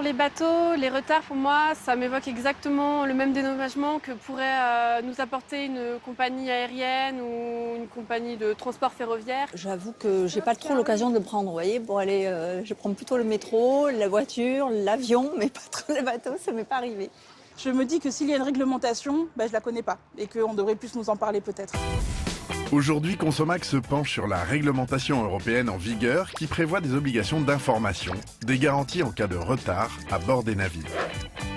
Pour les bateaux, les retards pour moi, ça m'évoque exactement le même dédommagement que pourrait nous apporter une compagnie aérienne ou une compagnie de transport ferroviaire. J'avoue que j'ai pas trop l'occasion de le prendre, vous voyez, pour aller, je prends plutôt le métro, la voiture, l'avion, mais pas trop le bateau, ça m'est pas arrivé. Je me dis que s'il y a une réglementation, je la connais pas et qu'on devrait plus nous en parler peut-être. Aujourd'hui, Consomac se penche sur la réglementation européenne en vigueur qui prévoit des obligations d'information, des garanties en cas de retard à bord des navires.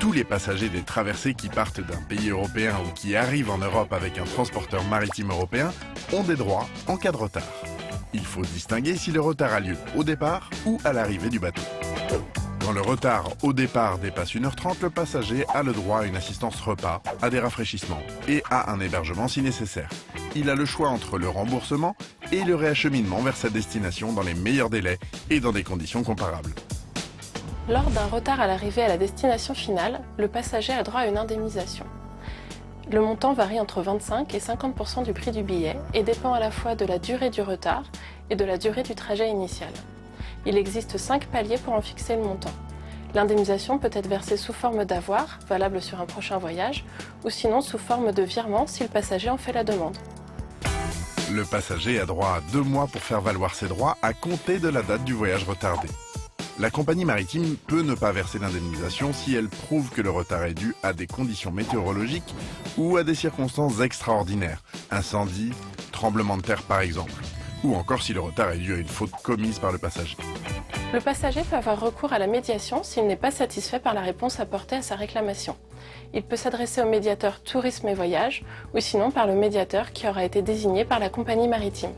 Tous les passagers des traversées qui partent d'un pays européen ou qui arrivent en Europe avec un transporteur maritime européen ont des droits en cas de retard. Il faut distinguer si le retard a lieu au départ ou à l'arrivée du bateau. Quand le retard au départ dépasse 1h30, le passager a le droit à une assistance repas, à des rafraîchissements et à un hébergement si nécessaire. Il a le choix entre le remboursement et le réacheminement vers sa destination dans les meilleurs délais et dans des conditions comparables. Lors d'un retard à l'arrivée à la destination finale, le passager a droit à une indemnisation. Le montant varie entre 25 et 50% du prix du billet et dépend à la fois de la durée du retard et de la durée du trajet initial. Il existe 5 paliers pour en fixer le montant. L'indemnisation peut être versée sous forme d'avoir, valable sur un prochain voyage, ou sinon sous forme de virement si le passager en fait la demande. Le passager a droit à 2 mois pour faire valoir ses droits à compter de la date du voyage retardé. La compagnie maritime peut ne pas verser l'indemnisation si elle prouve que le retard est dû à des conditions météorologiques ou à des circonstances extraordinaires, incendie, tremblement de terre par exemple, ou encore si le retard est dû à une faute commise par le passager. Le passager peut avoir recours à la médiation s'il n'est pas satisfait par la réponse apportée à sa réclamation. Il peut s'adresser au médiateur Tourisme et Voyage ou sinon par le médiateur qui aura été désigné par la compagnie maritime.